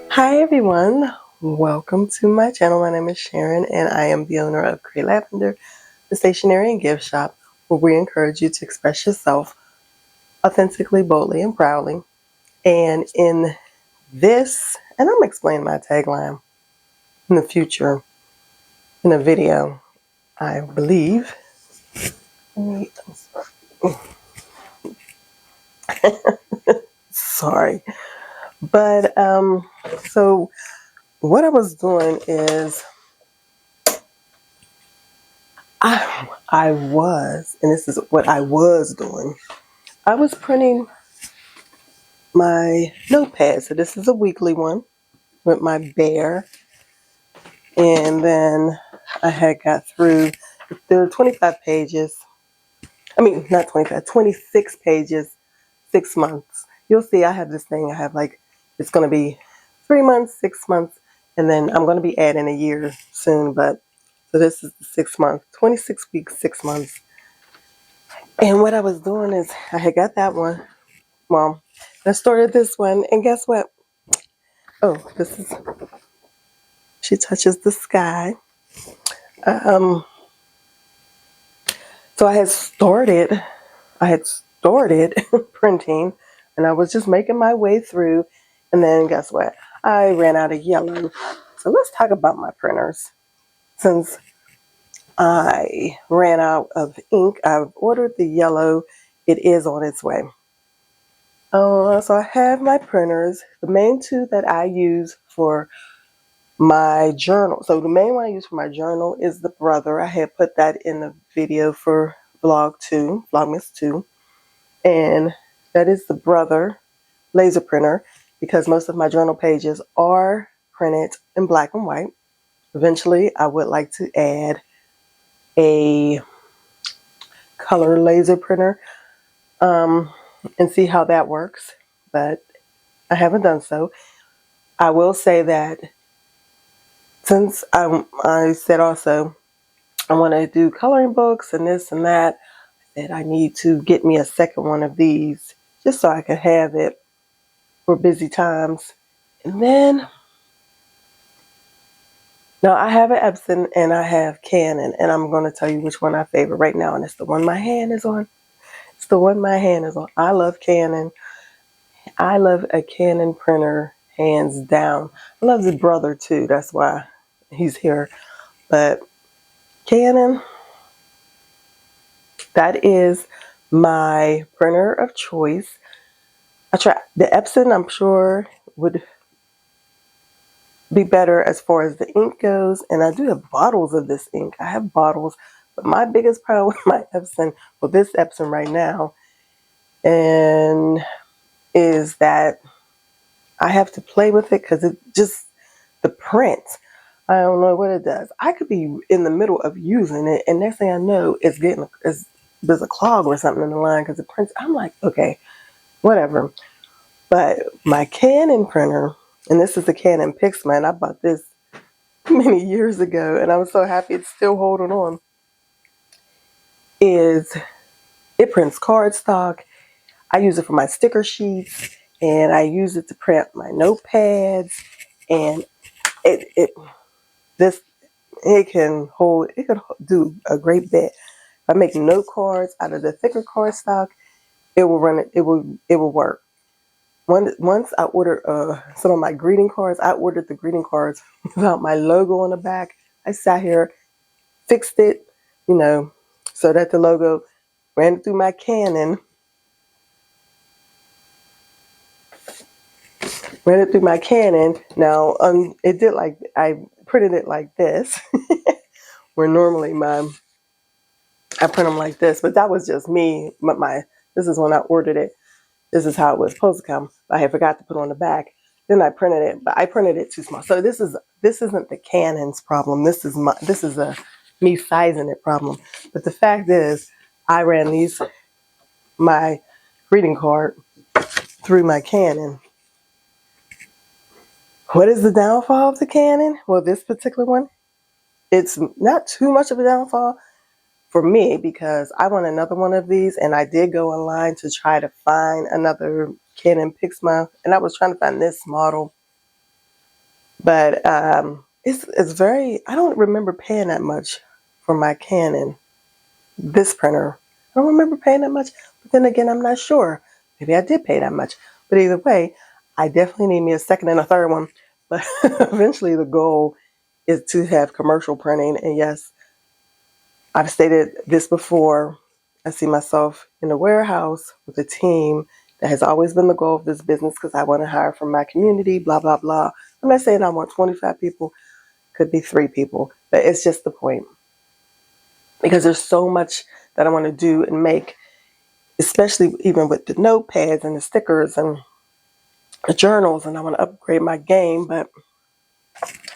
Hi everyone, welcome to my channel. My name is Sharon and I am the owner of Create Lavender, the stationery and gift shop where we encourage you to express yourself authentically, boldly, and proudly. And in this, and I'm explaining my tagline in the future in a video, I believe. Sorry. But so what I was doing is and this is what I was doing. I was printing my notepad. So this is a weekly one with my bear. And then I had got through, there were 25 pages. I mean, not 25, 26 pages, 6 months. You'll see I have this thing. I have like, it's going to be 3 months, 6 months, and then I'm going to be adding a year soon. But so this is the 6 month, 26 weeks, 6 months. And what I was doing is I had got that one. Well, I started this one, and guess what? Oh, this is, she touches the sky. Um, so I had started printing, and I was just making my way through, and then guess what? I ran out of yellow. So let's talk about my printers. Since I ran out of ink, I've ordered the yellow. It is on its way. So I have my printers. The main two that I use for my journal. So the main one I use for my journal is the Brother. I had put that in the video for Vlogmas 2. And that is the Brother laser printer because most of my journal pages are printed in black and white. Eventually, I would like to add a color laser printer and see how that works, but I haven't done so. I will say that since I said also I want to do coloring books and this and that, that I need to get me a second one of these just so I can have it for busy times. And then, now I have an Epson and I have Canon, and I'm going to tell you which one I favor right now, and it's the one my hand is on. It's the one my hand is on. I love Canon. I love a Canon printer, hands down. I love the Brother too. That's why he's here. But Canon, that is my printer of choice. I try the Epson, I'm sure would be better as far as the ink goes, and I do have bottles of this ink. I have bottles, but my biggest problem with my Epson, well, this Epson right now, and is that I have to play with it because it just, the print, I don't know what it does. I could be in the middle of using it, and next thing I know, there's a clog or something in the line because it prints. I'm like, okay, whatever. But my Canon printer, and this is the Canon Pixma, and I bought this many years ago, and I was so happy it's still holding on, is it prints cardstock. I use it for my sticker sheets, and I use it to print my notepads, and it this it can do a great bit. If I make note cards out of the thicker cardstock, it will run it. It will work. Once I ordered some of my greeting cards. I ordered the greeting cards without my logo on the back. I sat here, fixed it, so that the logo ran through my Canon. Ran it through my Canon. Now, it did like, I printed it like this, where normally I print them like this, but that was just me. But this is when I ordered it. This is how it was supposed to come. I had forgot to put on the back. Then I printed it, but I printed it too small. So this isn't the Canon's problem. This is a me sizing it problem. But the fact is, I ran my greeting card through my Canon. What is the downfall of the Canon? Well, this particular one, it's not too much of a downfall for me because I want another one of these, and I did go online to try to find another Canon Pixma, and I was trying to find this model, But it's very, I don't remember paying that much for my Canon, this printer. I don't remember paying that much, but then again, I'm not sure. Maybe I did pay that much. But either way, I definitely need me a second and a third one. But eventually the goal is to have commercial printing. And yes, I've stated this before. I see myself in a warehouse with a team. That has always been the goal of this business because I want to hire from my community, blah, blah, blah. I'm not saying I want 25 people. Could be 3 people. But it's just the point. Because there's so much that I want to do and make, especially even with the notepads and the stickers and the journals. And I want to upgrade my game. But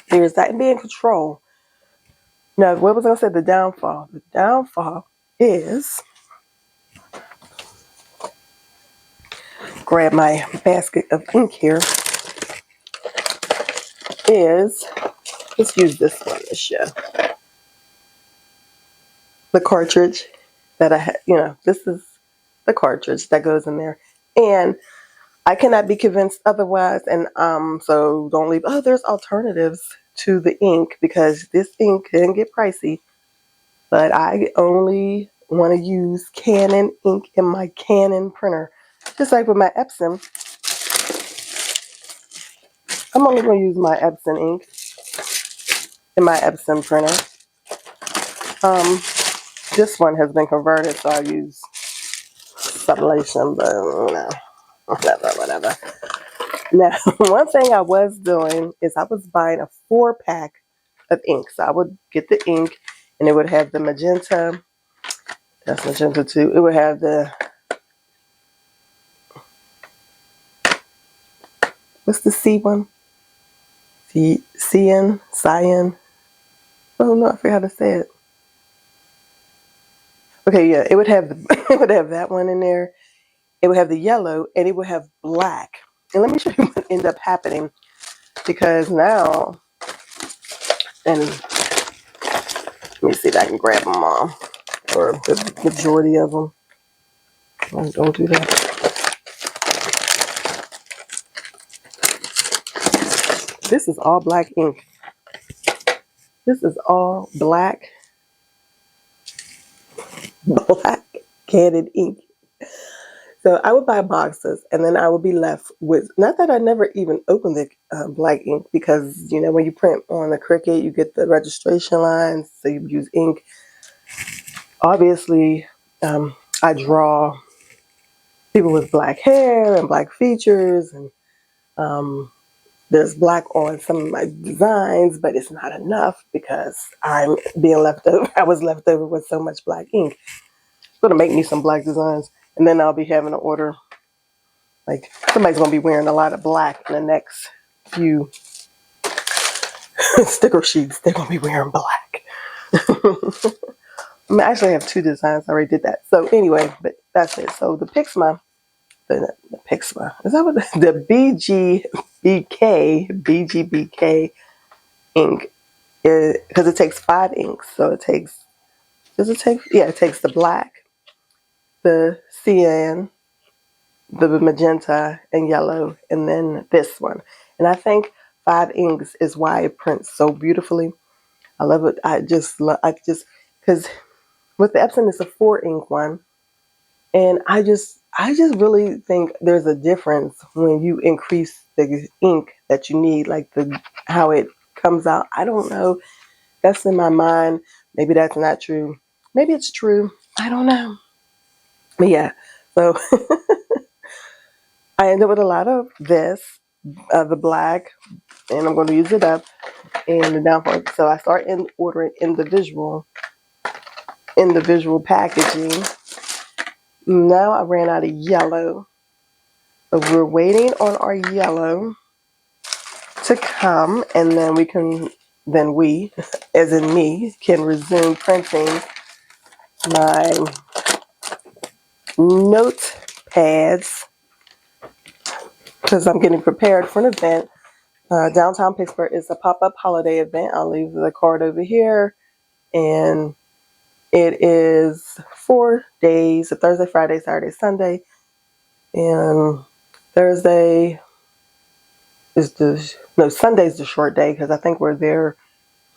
there's that, and be in control. Now, what was I going to say? The downfall. The downfall is, grab my basket of ink here, is, let's use this one this year. The cartridge that I had, this is the cartridge that goes in there. And I cannot be convinced otherwise. And so don't leave, oh, there's alternatives to the ink, because this ink can get pricey. But I only want to use Canon ink in my Canon printer. Just like with my Epson, I'm only going to use my Epson ink in my Epson printer. This one has been converted, so I use sublation, but whatever. Now, one thing I was doing is I was buying a 4-pack of ink. So I would get the ink, and it would have the magenta. That's magenta too. It would have the, what's the C one? Cyan. Oh no, I forgot how to say it. Okay, yeah, it would have it would have that one in there. It would have the yellow, and it would have black. And let me show you what ended up happening, because now, and let me see if I can grab them all, or the majority of them. Oh, don't do that. This is all black ink. This is all black Canon ink. So I would buy boxes, and then I would be left with, not that I never even opened the black ink, because, when you print on the Cricut, you get the registration lines, so you use ink. Obviously, I draw people with black hair and black features, and there's black on some of my designs, but it's not enough because I'm being left over. I was left over with so much black ink. It's going to make me some black designs, and then I'll be having to order, like, somebody's going to be wearing a lot of black in the next few sticker sheets. They're going to be wearing black. I actually have 2 designs. I already did that. So anyway, but that's it. So the Pixma, the Pixma, is that what the BGBK ink is, because it takes 5 inks. So it takes, does it take? Yeah, it takes the black, the cyan, the magenta, and yellow, and then this one. And I think 5 inks is why it prints so beautifully. I love it. Because with the Epson, it's a 4 ink one. And I just really think there's a difference when you increase the ink that you need, like how it comes out. I don't know. That's in my mind. Maybe that's not true. Maybe it's true. I don't know. But yeah, so I end up with a lot of this, the black, and I'm going to use it up, and the downfall. So I start ordering individual packaging. Now I ran out of yellow, so we're waiting on our yellow to come, and then we, as in me, can resume printing my notepads, because I'm getting prepared for an event. Downtown Pittsburgh is a pop-up holiday event. I'll leave the card over here, and it is 4 days: a Thursday, Friday, Saturday, Sunday. And Thursday Sunday's the short day because I think we're there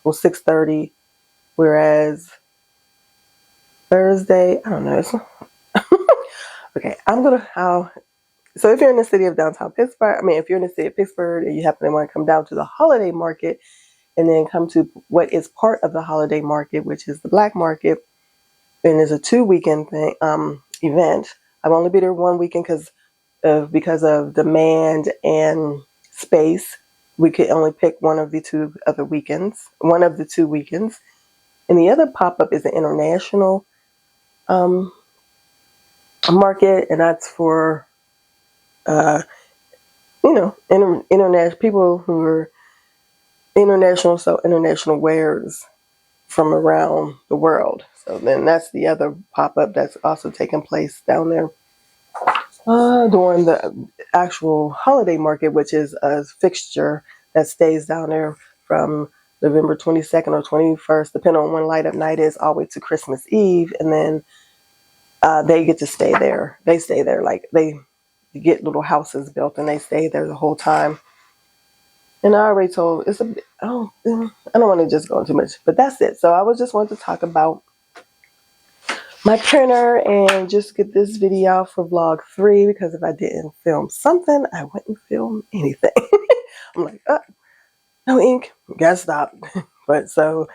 till 6:30, whereas Thursday, I don't know. Okay, so if you're in the city of downtown Pittsburgh, if you're in the city of Pittsburgh and you happen to want to come down to the holiday market and then come to what is part of the holiday market, which is the black market, and it's a 2-weekend event. I've only been there 1 weekend because of demand and space. We could only pick one of the 2 weekends, and the other pop-up is the international market, and that's for international people who are international, so international wares from around the world. So then that's the other pop-up that's also taking place down there during the actual holiday market, which is a fixture that stays down there from November 22nd or 21st, depending on when light up night is, all the way to Christmas Eve. And then they get to stay there. They stay there, like they get little houses built and they stay there the whole time. And I already told, I don't want to just go into much, but that's it. So I was just wanting to talk about my printer and just get this video out for vlog 3, because if I didn't film something, I wouldn't film anything. I'm like, no ink, gotta stop. But so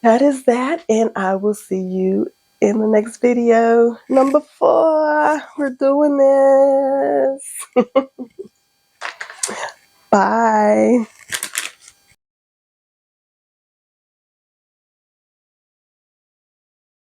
that is that, and I will see you in the next video, number 4. We're doing this. Bye.